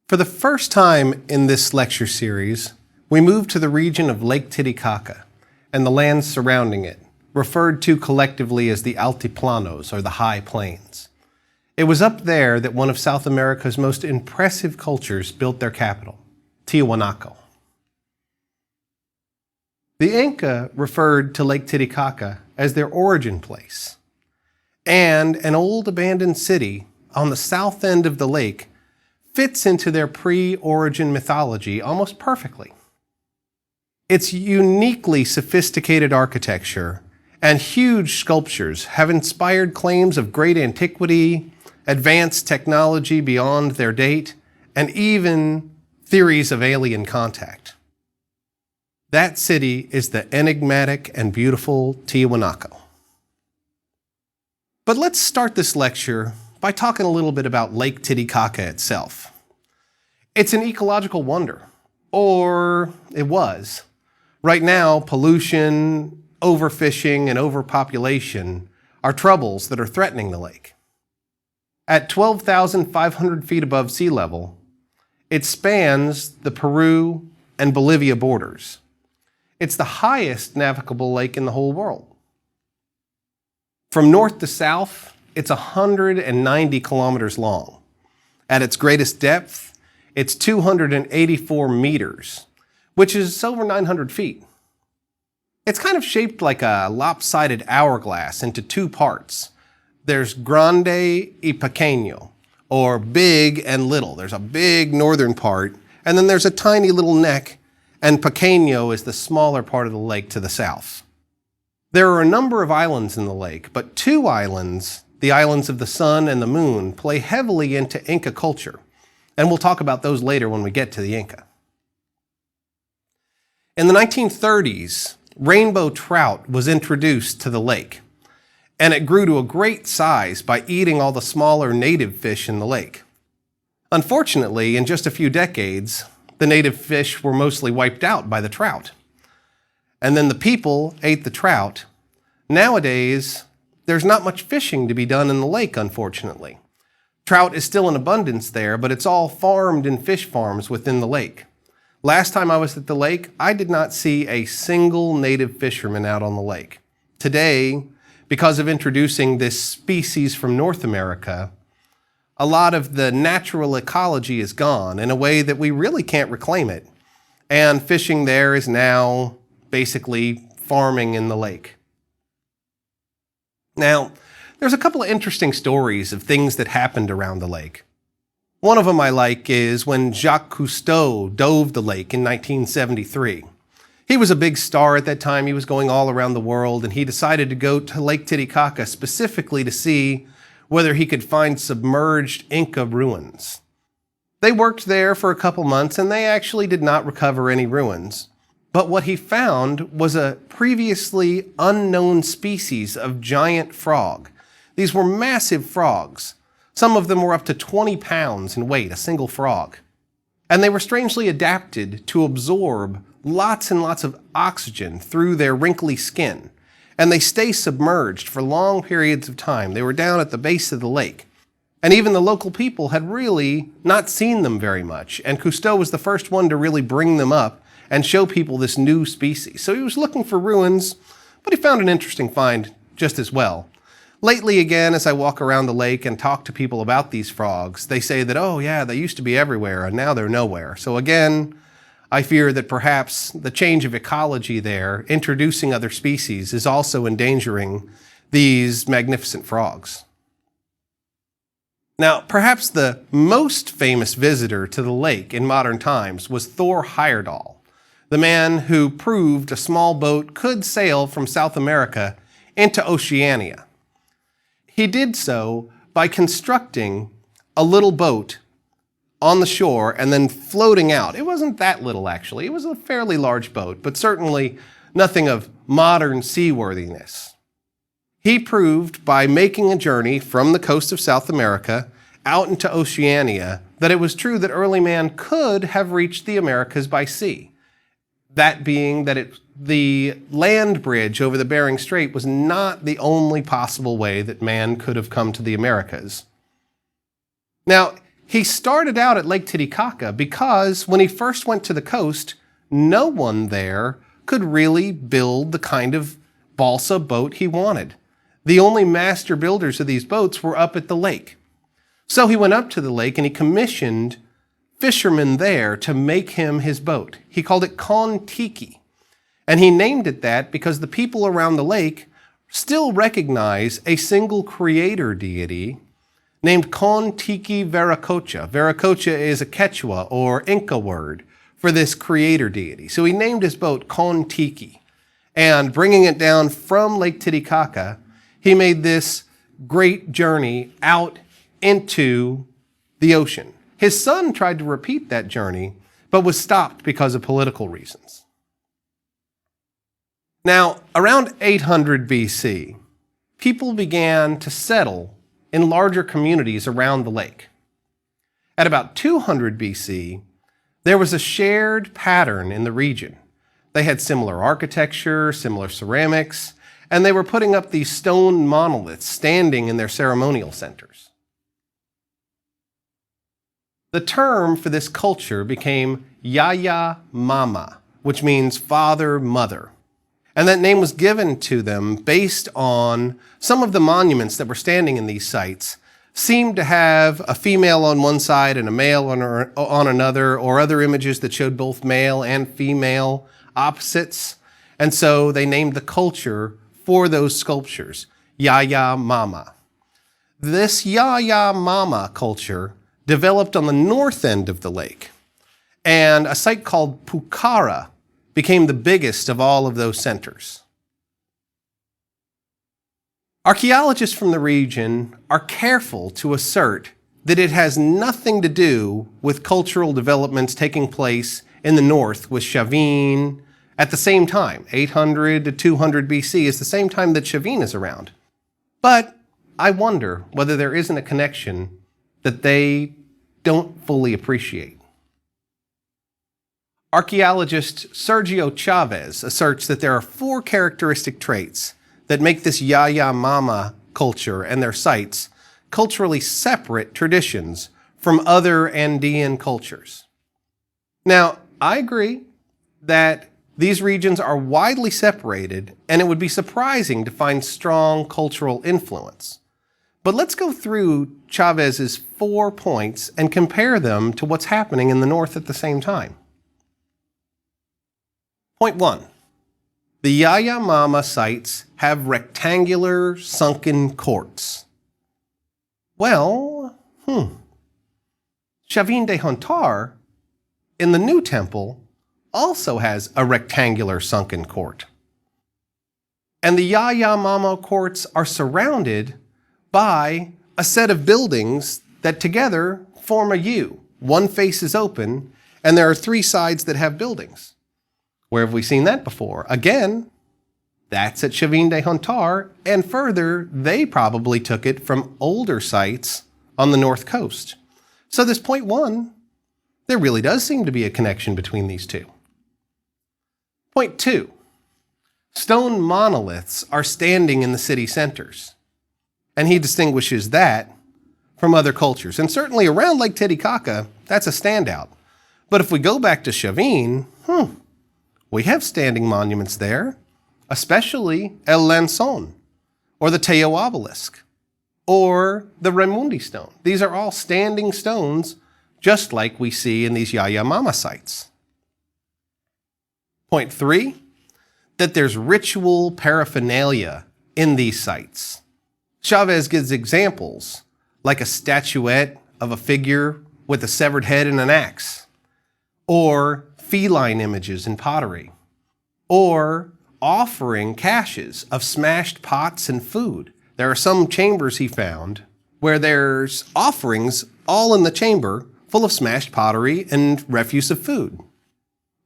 For the first time in this lecture series, we move to the region of Lake Titicaca and the lands surrounding it, referred to collectively as the Altiplanos, or the High Plains. It was up there that one of South America's most impressive cultures built their capital, Tiwanaku. The Inca referred to Lake Titicaca as their origin place, and an old abandoned city on the south end of the lake fits into their pre-origin mythology almost perfectly. Its uniquely sophisticated architecture and huge sculptures have inspired claims of great antiquity, advanced technology beyond their date, and even theories of alien contact. That city is the enigmatic and beautiful Tiwanaku. But let's start this lecture by talking a little bit about Lake Titicaca itself. It's an ecological wonder, or it was. Right now, pollution, overfishing, and overpopulation are troubles that are threatening the lake. At 12,500 feet above sea level, it spans the Peru and Bolivia borders. It's the highest navigable lake in the whole world. From north to south, it's 190 kilometers long. At its greatest depth, it's 284 meters, which is over 900 feet. It's kind of shaped like a lopsided hourglass into two parts. There's grande y pequeño, or big and little. There's a big northern part, and then there's a tiny little neck, and pequeño is the smaller part of the lake to the south. There are a number of islands in the lake, but two islands, the islands of the sun and the moon, play heavily into Inca culture, and we'll talk about those later when we get to the Inca. In the 1930s, rainbow trout was introduced to the lake, and it grew to a great size by eating all the smaller native fish in the lake. Unfortunately, in just a few decades, the native fish were mostly wiped out by the trout. And then the people ate the trout. Nowadays, there's not much fishing to be done in the lake, unfortunately. Trout is still in abundance there, but it's all farmed in fish farms within the lake. Last time I was at the lake, I did not see a single native fisherman out on the lake. Today, because of introducing this species from North America, a lot of the natural ecology is gone in a way that we really can't reclaim it. And fishing there is now basically farming in the lake. Now, there's a couple of interesting stories of things that happened around the lake. One of them I like is when Jacques Cousteau dove the lake in 1973. He was a big star at that time. He was going all around the world, and he decided to go to Lake Titicaca specifically to see whether he could find submerged Inca ruins. They worked there for a couple months, and they actually did not recover any ruins. But what he found was a previously unknown species of giant frog. These were massive frogs. Some of them were up to 20 pounds in weight, a single frog. And they were strangely adapted to absorb lots and lots of oxygen through their wrinkly skin. And they stay submerged for long periods of time. They were down at the base of the lake. And even the local people had really not seen them very much. And Cousteau was the first one to really bring them up and show people this new species. So he was looking for ruins, but he found an interesting find just as well. Lately, again, as I walk around the lake and talk to people about these frogs, they say that, oh yeah, they used to be everywhere and now they're nowhere. So again, I fear that perhaps the change of ecology there, introducing other species, is also endangering these magnificent frogs. Now, perhaps the most famous visitor to the lake in modern times was Thor Heyerdahl, the man who proved a small boat could sail from South America into Oceania. He did so by constructing a little boat on the shore and then floating out. It wasn't that little, actually. It was a fairly large boat, but certainly nothing of modern seaworthiness. He proved by making a journey from the coast of South America out into Oceania that it was true that early man could have reached the Americas by sea. That being that the land bridge over the Bering Strait was not the only possible way that man could have come to the Americas. Now, He started out at Lake Titicaca because when he first went to the coast, no one there could really build the kind of balsa boat he wanted. The only master builders of these boats were up at the lake. So he went up to the lake and he commissioned fishermen there to make him his boat. He called it Kon-Tiki. And he named it that because the people around the lake still recognize a single creator deity named Kon-Tiki Viracocha. Viracocha is a Quechua or Inca word for this creator deity. So he named his boat Kon-Tiki. And bringing it down from Lake Titicaca, he made this great journey out into the ocean. His son tried to repeat that journey, but was stopped because of political reasons. Now, around 800 BC, people began to settle in larger communities around the lake. At about 200 BC, there was a shared pattern in the region. They had similar architecture, similar ceramics, and they were putting up these stone monoliths standing in their ceremonial centers. The term for this culture became Yaya Mama, which means father, mother. And that name was given to them based on some of the monuments that were standing in these sites seemed to have a female on one side and a male on another, or other images that showed both male and female opposites. And so they named the culture for those sculptures, Yaya Mama. This Yaya Mama culture developed on the north end of the lake, and a site called Pucara became the biggest of all of those centers. Archaeologists from the region are careful to assert that it has nothing to do with cultural developments taking place in the north with Chavin at the same time. 800 to 200 BC is the same time that Chavin is around. But I wonder whether there isn't a connection that they don't fully appreciate. Archaeologist Sergio Chavez asserts that there are 4 characteristic traits that make this Yaya Mama culture and their sites culturally separate traditions from other Andean cultures. Now, I agree that these regions are widely separated, and it would be surprising to find strong cultural influence. But let's go through Chavez's 4 points and compare them to what's happening in the north at the same time. Point 1. The Yaya Mama sites have rectangular sunken courts. Well, Chavin de Hontar in the new temple also has a rectangular sunken court. And the Yaya Mama courts are surrounded by a set of buildings that together form a U. One face is open, and there are 3 sides that have buildings. Where have we seen that before? Again, that's at Chavin de Hontar, and further, they probably took it from older sites on the north coast. So this point 1, there really does seem to be a connection between these two. Point 2, stone monoliths are standing in the city centers, and he distinguishes that from other cultures. And certainly around Lake Titicaca, that's a standout. But if we go back to Chavin, we have standing monuments there, especially El Lanzon, or the Teo obelisk, or the Raimundi stone. These are all standing stones, just like we see in these Yaya Mama sites. Point 3, that there's ritual paraphernalia in these sites. Chavez gives examples, like a statuette of a figure with a severed head and an axe, or feline images in pottery, or offering caches of smashed pots and food. There are some chambers he found where there's offerings all in the chamber full of smashed pottery and refuse of food.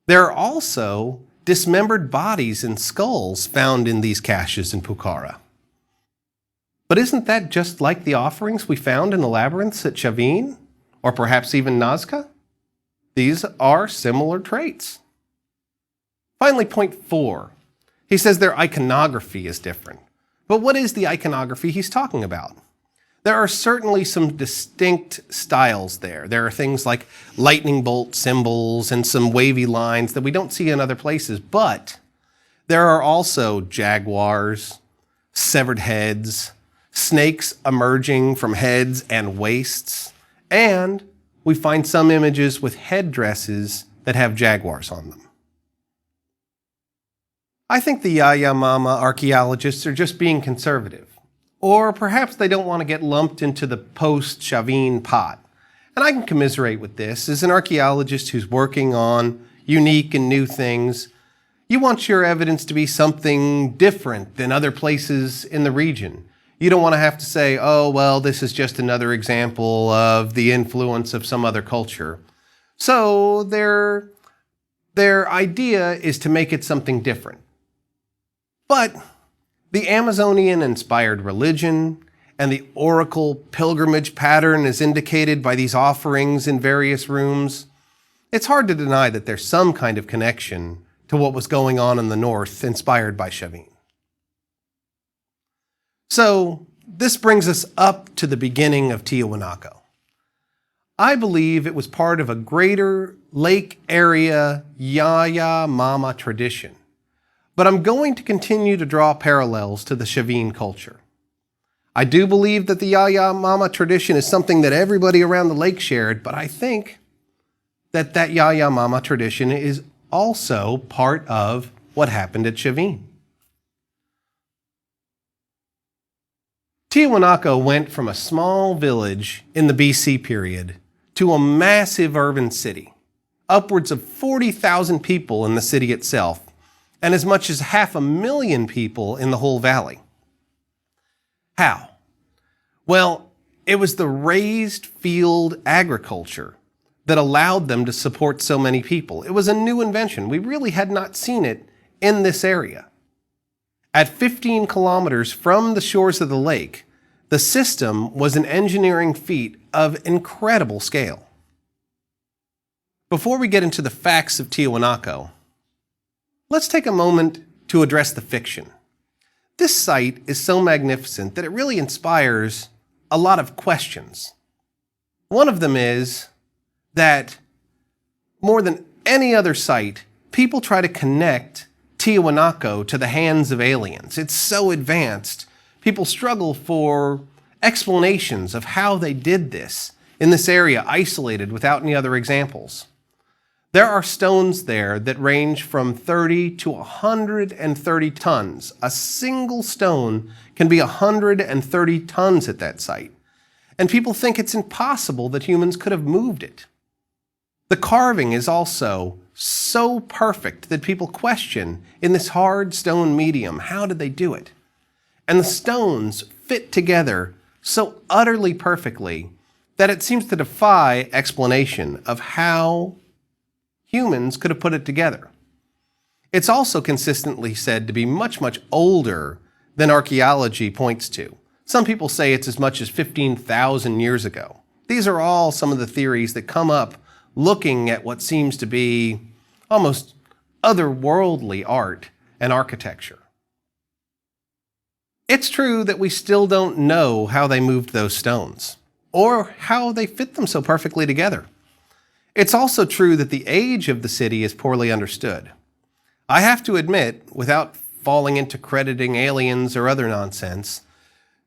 There are also dismembered bodies and skulls found in these caches in Pucara. But isn't that just like the offerings we found in the labyrinths at Chavin, or perhaps even Nazca? These are similar traits. Finally, point 4. He says their iconography is different. But what is the iconography he's talking about? There are certainly some distinct styles there. There are things like lightning bolt symbols and some wavy lines that we don't see in other places, but there are also jaguars, severed heads, snakes emerging from heads and waists, and we find some images with headdresses that have jaguars on them. I think the Yaya Mama archaeologists are just being conservative. Or perhaps they don't want to get lumped into the post-Chavin pot. And I can commiserate with this. As an archaeologist who's working on unique and new things, you want your evidence to be something different than other places in the region. You don't want to have to say, oh, well, this is just another example of the influence of some other culture. So their idea is to make it something different. But the Amazonian-inspired religion and the oracle pilgrimage pattern as indicated by these offerings in various rooms, it's hard to deny that there's some kind of connection to what was going on in the north inspired by Chavin. So this brings us up to the beginning of Tiwanaku. I believe it was part of a greater lake area Yaya Mama tradition. But I'm going to continue to draw parallels to the Chavin culture. I do believe that the Yaya Mama tradition is something that everybody around the lake shared, but I think that that Yaya Mama tradition is also part of what happened at Chavin. Tiwanaku went from a small village in the BC period to a massive urban city, upwards of 40,000 people in the city itself, and as much as 500,000 people in the whole valley. How? Well, it was the raised field agriculture that allowed them to support so many people. It was a new invention. We really had not seen it in this area. At 15 kilometers from the shores of the lake, the system was an engineering feat of incredible scale. Before we get into the facts of Tiwanaku, let's take a moment to address the fiction. This site is so magnificent that it really inspires a lot of questions. One of them is that more than any other site, people try to connect Tiwanaku to the hands of aliens. It's so advanced. People struggle for explanations of how they did this in this area, isolated without any other examples. There are stones there that range from 30 to 130 tons. A single stone can be 130 tons at that site. And people think it's impossible that humans could have moved it. The carving is also so perfect that people question, in this hard stone medium, how did they do it? And the stones fit together so utterly perfectly that it seems to defy explanation of how humans could have put it together. It's also consistently said to be much, much older than archaeology points to. Some people say it's as much as 15,000 years ago. These are all some of the theories that come up looking at what seems to be almost otherworldly art and architecture. It's true that we still don't know how they moved those stones, or how they fit them so perfectly together. It's also true that the age of the city is poorly understood. I have to admit, without falling into crediting aliens or other nonsense,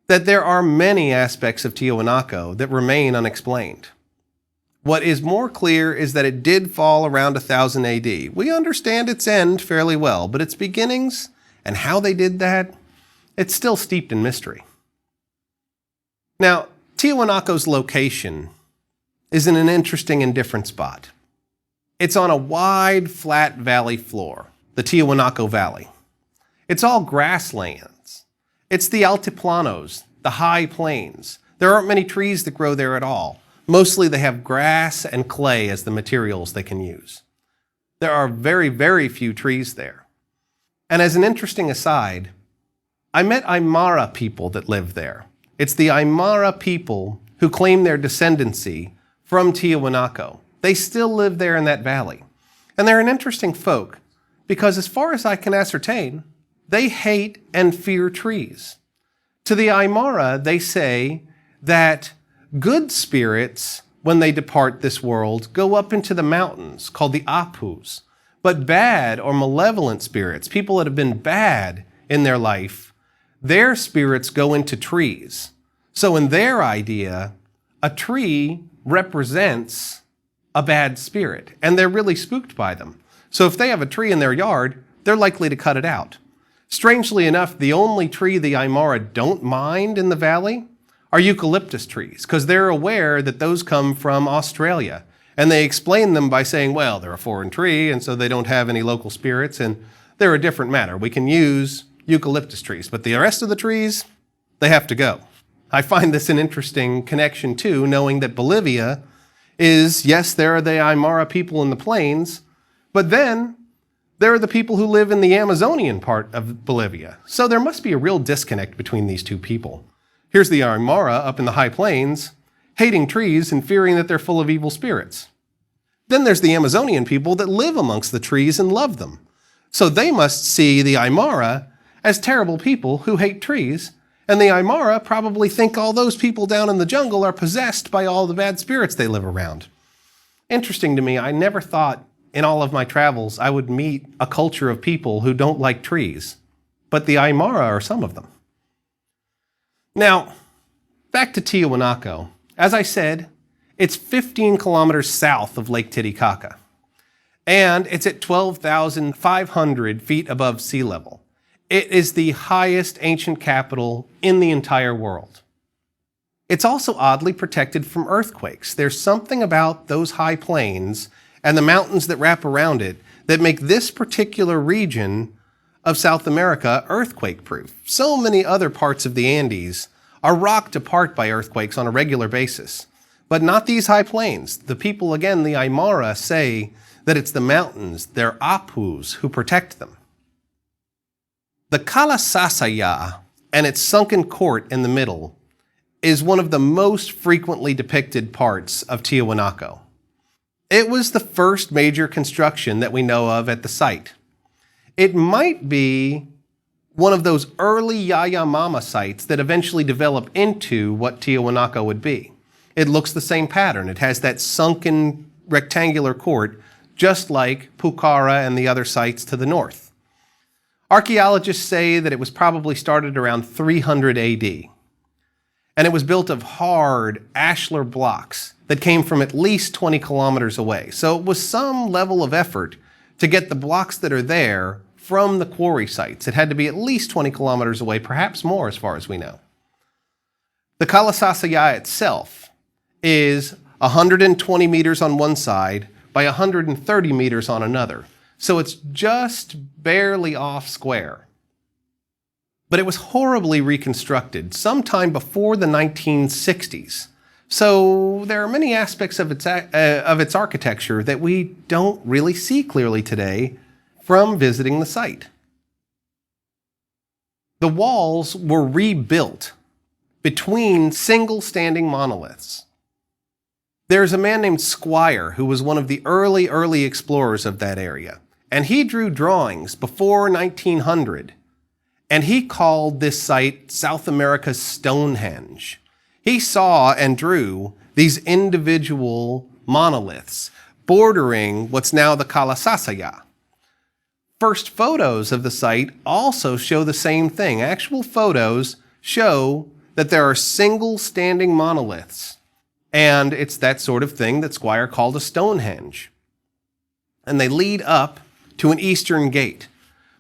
that there are many aspects of Tiwanaku that remain unexplained. What is more clear is that it did fall around 1000 AD. We understand its end fairly well, but its beginnings and how they did that, it's still steeped in mystery. Now, Tiwanaku's location is in an interesting and different spot. It's on a wide, flat valley floor, the Tiwanaku Valley. It's all grasslands. It's the altiplanos, the high plains. There aren't many trees that grow there at all. Mostly they have grass and clay as the materials they can use. There are very, very few trees there. And as an interesting aside, I met Aymara people that live there. It's the Aymara people who claim their descendancy from Tiwanaku. They still live there in that valley. And they're an interesting folk because as far as I can ascertain, they hate and fear trees. To the Aymara, they say that good spirits, when they depart this world, go up into the mountains called the Apus. But bad or malevolent spirits, people that have been bad in their life, their spirits go into trees. So in their idea, a tree represents a bad spirit, and they're really spooked by them. So if they have a tree in their yard, they're likely to cut it out. Strangely enough, the only tree the Aymara don't mind in the valley are eucalyptus trees, because they're aware that those come from Australia. And they explain them by saying, well, they're a foreign tree, and so they don't have any local spirits, and they're a different matter. We can use eucalyptus trees, but the rest of the trees, they have to go. I find this an interesting connection, too, knowing that Bolivia is, yes, there are the Aymara people in the plains, but then there are the people who live in the Amazonian part of Bolivia. So there must be a real disconnect between these two people. Here's the Aymara up in the high plains, hating trees and fearing that they're full of evil spirits. Then there's the Amazonian people that live amongst the trees and love them. So they must see the Aymara as terrible people who hate trees, and the Aymara probably think all those people down in the jungle are possessed by all the bad spirits they live around. Interesting to me, I never thought in all of my travels I would meet a culture of people who don't like trees, but the Aymara are some of them. Now, back to Tiwanaku. As I said, it's 15 kilometers south of Lake Titicaca, and it's at 12,500 feet above sea level. It is the highest ancient capital in the entire world. It's also oddly protected from earthquakes. There's something about those high plains and the mountains that wrap around it that make this particular region of South America earthquake-proof. So many other parts of the Andes are rocked apart by earthquakes on a regular basis, but not these high plains. The people, again, the Aymara, say that it's the mountains, their Apus, who protect them. The Kalasasaya and its sunken court in the middle is one of the most frequently depicted parts of Tiwanaku. It was the first major construction that we know of at the site. It might be one of those early Yanomama sites that eventually develop into what Tiwanaku would be. It looks the same pattern. It has that sunken rectangular court, just like Pucara and the other sites to the north. Archaeologists say that it was probably started around 300 AD, and it was built of hard ashlar blocks that came from at least 20 kilometers away. So it was some level of effort to get the blocks that are there from the quarry sites. It had to be at least 20 kilometers away, perhaps more as far as we know. The Kalasasaya itself is 120 meters on one side by 130 meters on another. So it's just barely off square. But it was horribly reconstructed sometime before the 1960s. So there are many aspects of its architecture that we don't really see clearly today from visiting the site. The walls were rebuilt between single standing monoliths. There's a man named Squire who was one of the early explorers of that area. And he drew drawings before 1900, and he called this site South America's Stonehenge. He saw and drew these individual monoliths bordering what's now the Kalasasaya. First photos of the site also show the same thing. Actual photos show that there are single standing monoliths, and it's that sort of thing that Squire called a Stonehenge. And they lead up to an eastern gate.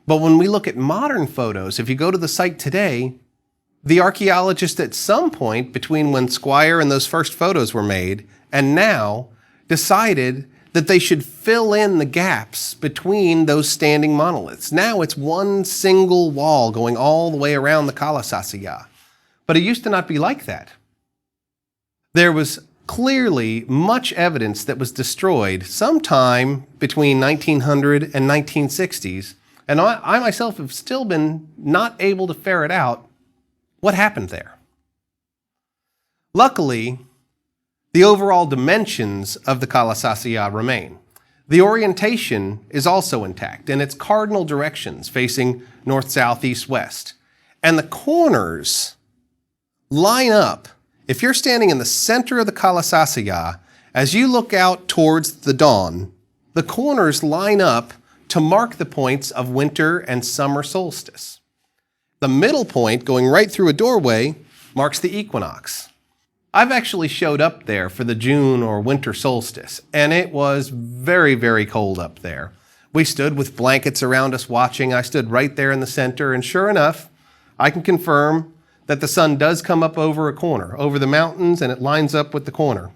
But when we look at modern photos, if you go to the site today, the archaeologists at some point between when Squire and those first photos were made and now decided that they should fill in the gaps between those standing monoliths. Now it's one single wall going all the way around the Kalasasaya. But it used to not be like that. There was clearly much evidence that was destroyed sometime between 1900 and 1960s, and I myself have still been not able to ferret out what happened there. Luckily, the overall dimensions of the Kalasasaya remain. The orientation is also intact, and its cardinal directions facing north, south, east, west. And the corners line up. If you're standing in the center of the Kalasasaya, as you look out towards the dawn, the corners line up to mark the points of winter and summer solstice. The middle point, going right through a doorway, marks the equinox. I've actually showed up there for the June or winter solstice, and it was very, very cold up there. We stood with blankets around us watching. I stood right there in the center, and sure enough, I can confirm that the sun does come up over a corner, over the mountains, and it lines up with the corner.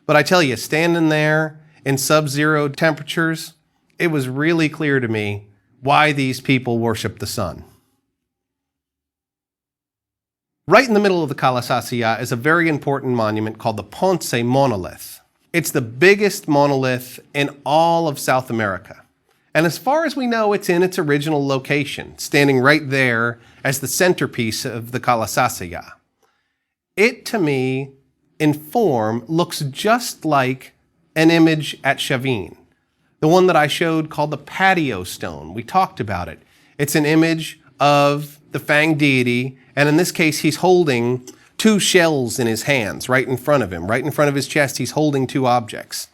But I tell you, standing there in sub-zero temperatures, it was really clear to me why these people worship the sun. Right in the middle of the Kalasasaya is a very important monument called the Ponce monolith. It's the biggest monolith in all of South America. And as far as we know, it's in its original location, standing right there as the centerpiece of the Kalasasaya. It, to me, in form, looks just like an image at Chavin, the one that I showed called the patio stone. We talked about it. It's an image of the Fang deity, and in this case, he's holding two shells in his hands right in front of him. Right in front of his chest, he's holding two objects.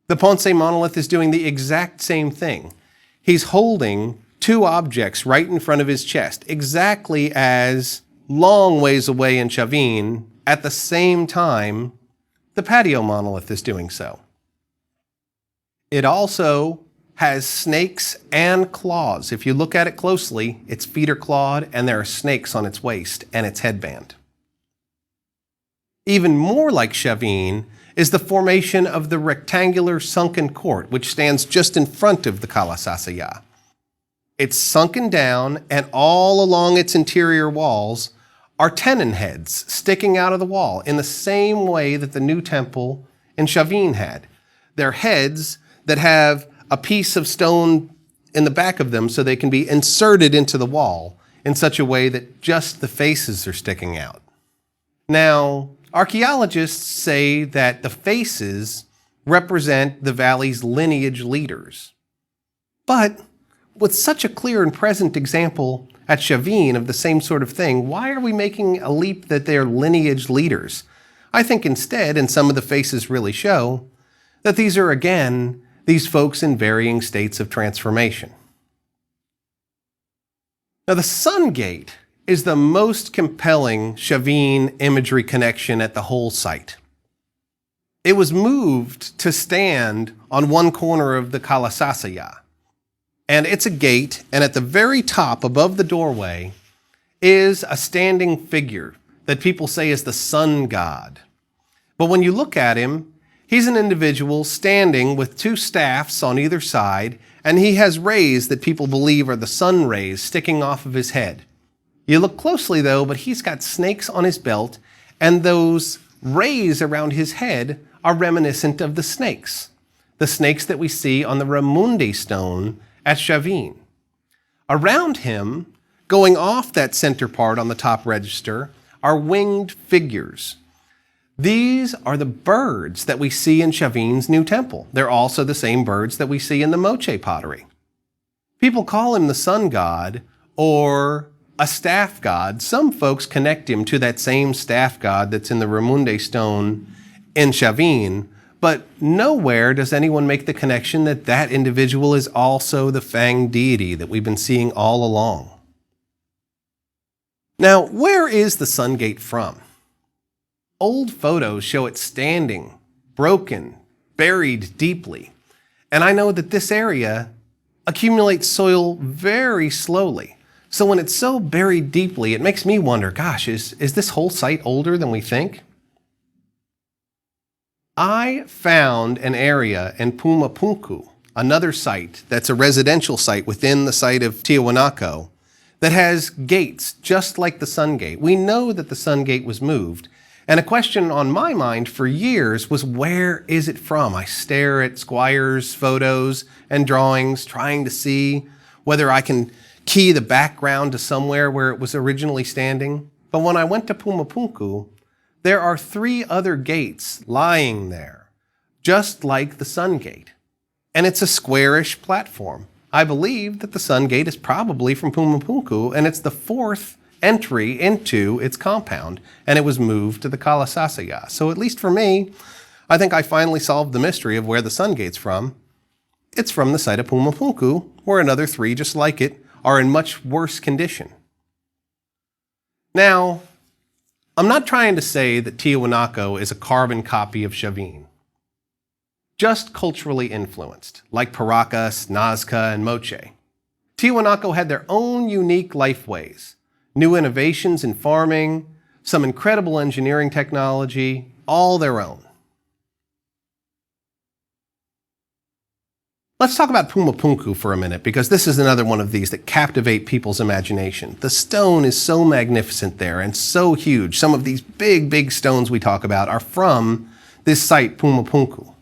The Ponce monolith is doing the exact same thing. He's holding two objects right in front of his chest, exactly as long ways away in Chavin, at the same time, the patio monolith is doing so. It also has snakes and claws. If you look at it closely, its feet are clawed and there are snakes on its waist and its headband. Even more like Chavin is the formation of the rectangular sunken court, which stands just in front of the Kalasasaya. It's sunken down, and all along its interior walls are tenon heads sticking out of the wall in the same way that the new temple in Chavin had. They're heads that have a piece of stone in the back of them so they can be inserted into the wall in such a way that just the faces are sticking out. Now, archaeologists say that the faces represent the valley's lineage leaders. But with such a clear and present example at Chavin of the same sort of thing, why are we making a leap that they're lineage leaders? I think instead, and some of the faces really show, that these are, again, these folks in varying states of transformation. Now, the Sun Gate is the most compelling Chavin imagery connection at the whole site. It was moved to stand on one corner of the Kalasasaya. And it's a gate, and at the very top, above the doorway, is a standing figure that people say is the sun god. But when you look at him, he's an individual standing with two staffs on either side, and he has rays that people believe are the sun rays sticking off of his head. You look closely, though, but he's got snakes on his belt, and those rays around his head are reminiscent of the snakes that we see on the Ramundi stone at Chavin. Around him, going off that center part on the top register, are winged figures. These are the birds that we see in Chavin's new temple. They're also the same birds that we see in the Moche pottery. People call him the sun god or a staff god. Some folks connect him to that same staff god that's in the Ramundi stone in Chavin, but nowhere does anyone make the connection that that individual is also the Fang deity that we've been seeing all along. Now, where is the Sun Gate from? Old photos show it standing, broken, buried deeply. And I know that this area accumulates soil very slowly. So when it's so buried deeply, it makes me wonder, gosh, is this whole site older than we think? I found an area in Pumapunku, another site that's a residential site within the site of Tiwanaku, that has gates just like the Sun Gate. We know that the Sun Gate was moved. And a question on my mind for years was, where is it from? I stare at Squire's photos and drawings, trying to see whether I can key the background to somewhere where it was originally standing. But when I went to Pumapunku, there are 3 other gates lying there, just like the Sun Gate. And it's a squarish platform. I believe that the Sun Gate is probably from Pumapunku, and it's the 4th entry into its compound, and it was moved to the Kalasasaya. So at least for me, I think I finally solved the mystery of where the sun gate's from. It's from the site of Pumapunku, where another 3 just like it are in much worse condition. Now, I'm not trying to say that Tiwanaku is a carbon copy of Chavin, just culturally influenced, like Paracas, Nazca, and Moche. Tiwanaku had their own unique life ways, new innovations in farming, some incredible engineering technology, all their own. Let's talk about Pumapunku for a minute, because this is another one of these that captivate people's imagination. The stone is so magnificent there and so huge. Some of these big stones we talk about are from this site, Pumapunku.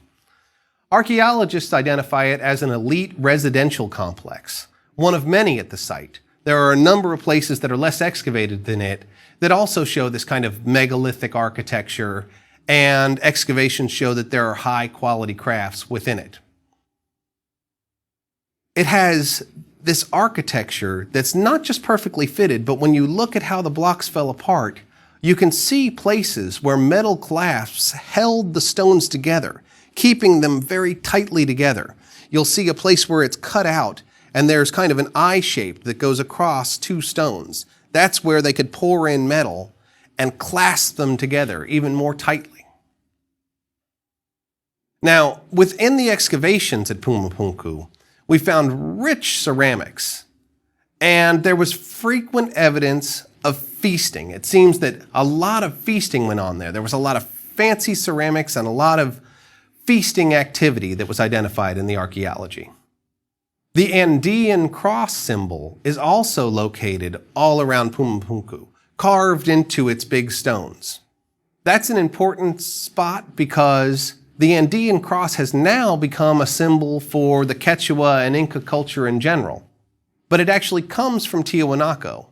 Archaeologists identify it as an elite residential complex, one of many at the site. There are a number of places that are less excavated than it that also show this kind of megalithic architecture, and excavations show that there are high quality crafts within it. It has this architecture that's not just perfectly fitted, but when you look at how the blocks fell apart, you can see places where metal clasps held the stones together, keeping them very tightly together. You'll see a place where it's cut out, and there's kind of an eye shape that goes across 2 stones. That's where they could pour in metal and clasp them together even more tightly. Now, within the excavations at Pumapunku, we found rich ceramics, and there was frequent evidence of feasting. It seems that a lot of feasting went on there. There was a lot of fancy ceramics and a lot of feasting activity that was identified in the archaeology. The Andean cross symbol is also located all around Pumapunku, carved into its big stones. That's an important spot because the Andean cross has now become a symbol for the Quechua and Inca culture in general, but it actually comes from Tiwanaku.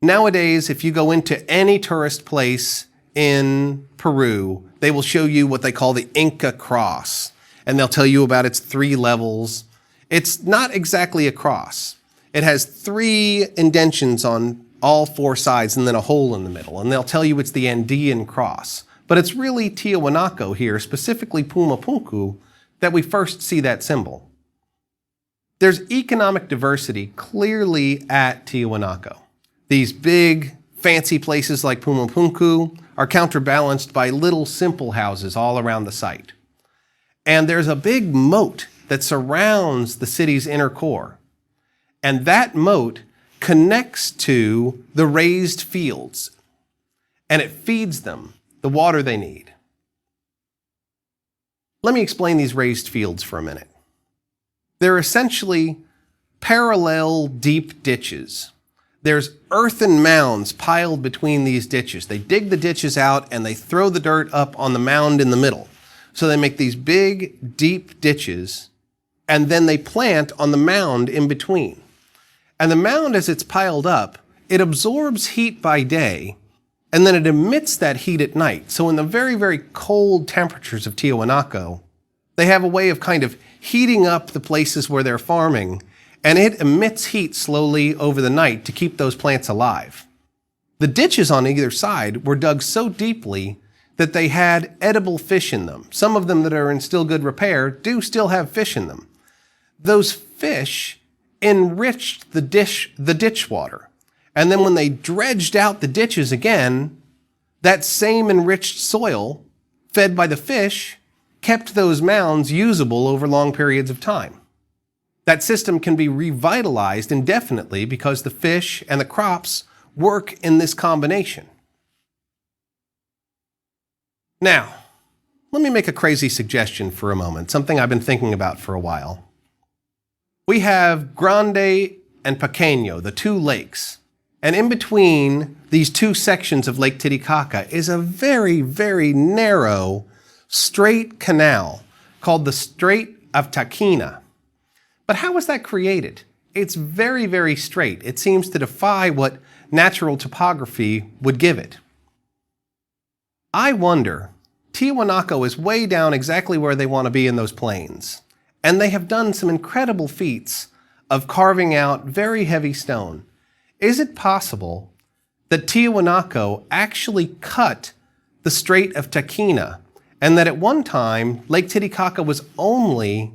Nowadays, if you go into any tourist place in Peru, they will show you what they call the Inca cross, and they'll tell you about its 3 levels. It's not exactly a cross. It has 3 indentions on all 4 sides and then a hole in the middle, and they'll tell you it's the Andean cross. But it's really Tiwanaku here, specifically Pumapunku, that we first see that symbol. There's economic diversity clearly at Tiwanaku. These big, fancy places like Pumapunku are counterbalanced by little simple houses all around the site. And there's a big moat that surrounds the city's inner core. And that moat connects to the raised fields, and it feeds them the water they need. Let me explain these raised fields for a minute. They're essentially parallel deep ditches. There's earthen mounds piled between these ditches. They dig the ditches out and they throw the dirt up on the mound in the middle. So they make these big, deep ditches, and then they plant on the mound in between. And the mound, as it's piled up, it absorbs heat by day, and then it emits that heat at night. So in the very cold temperatures of Tiwanaku, they have a way of kind of heating up the places where they're farming, and it emits heat slowly over the night to keep those plants alive. The ditches on either side were dug so deeply that they had edible fish in them. Some of them that are in still good repair do still have fish in them. Those fish enriched the ditch water. And then when they dredged out the ditches again, that same enriched soil, fed by the fish, kept those mounds usable over long periods of time. That system can be revitalized indefinitely because the fish and the crops work in this combination. Now, let me make a crazy suggestion for a moment, something I've been thinking about for a while. We have Grande and Pequeño, the 2 lakes. And in between these 2 sections of Lake Titicaca is a very narrow, straight canal called the Strait of Taquina. But how was that created? It's very straight. It seems to defy what natural topography would give it. I wonder, Tiwanaku is way down exactly where they want to be in those plains. And they have done some incredible feats of carving out very heavy stone. Is it possible that Tiwanaku actually cut the Strait of Taquina, and that at one time Lake Titicaca was only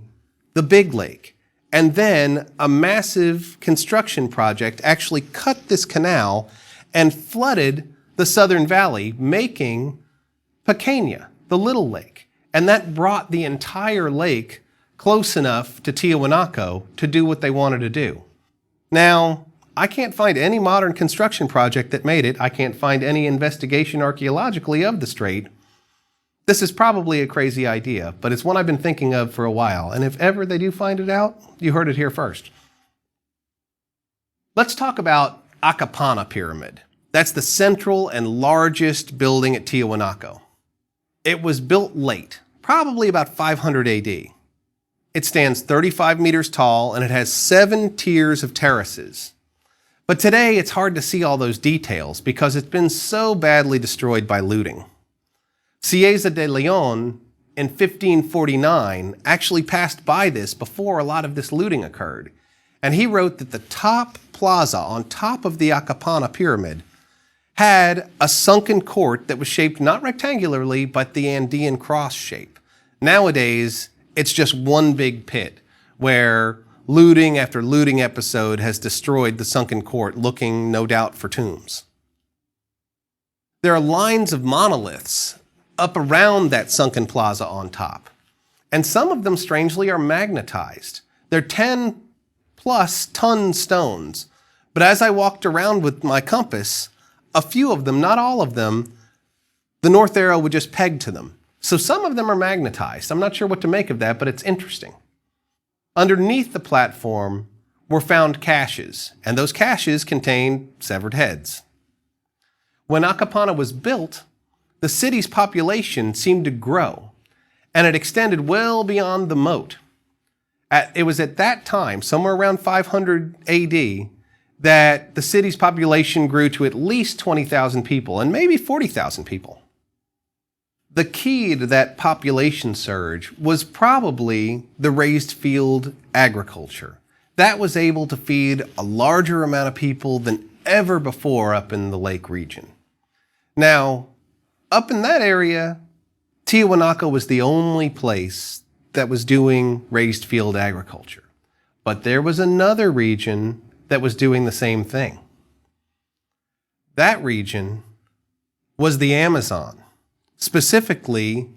the big lake, and then a massive construction project actually cut this canal and flooded the southern valley, making Pequeña, the little lake, and that brought the entire lake close enough to Tiwanaku to do what they wanted to do? Now, I can't find any modern construction project that made it. I can't find any investigation archaeologically of the strait. This is probably a crazy idea, but it's one I've been thinking of for a while, and if ever they do find it out, you heard it here first. Let's talk about Akapana Pyramid. That's the central and largest building at Tiwanaku. It was built late, probably about 500 AD. It stands 35 meters tall, and it has 7 tiers of terraces. But today, it's hard to see all those details because it's been so badly destroyed by looting. Cieza de Leon in 1549 actually passed by this before a lot of this looting occurred. And he wrote that the top plaza on top of the Akapana Pyramid had a sunken court that was shaped not rectangularly, but the Andean cross shape. Nowadays, it's just one big pit where looting after looting episode has destroyed the sunken court, looking no doubt for tombs. There are lines of monoliths up around that sunken plaza on top, and some of them strangely are magnetized. They're 10+ ton stones, but as I walked around with my compass, a few of them, not all of them, the north arrow would just peg to them. So some of them are magnetized. I'm not sure what to make of that, but it's interesting. Underneath the platform were found caches, and those caches contained severed heads. When Akapana was built, the city's population seemed to grow, and it extended well beyond the moat. It was at that time, somewhere around 500 AD, that the city's population grew to at least 20,000 people, and maybe 40,000 people. The key to that population surge was probably the raised field agriculture. That was able to feed a larger amount of people than ever before up in the lake region. Now, up in that area, Tiwanaku was the only place that was doing raised field agriculture. But there was another region that was doing the same thing. That region was the Amazon. Specifically,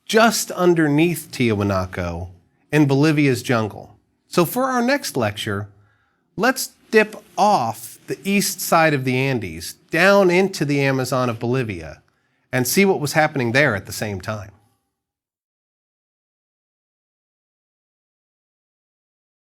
just underneath Tiwanaku in Bolivia's jungle. So for our next lecture, let's dip off the east side of the Andes down into the Amazon of Bolivia and see what was happening there at the same time.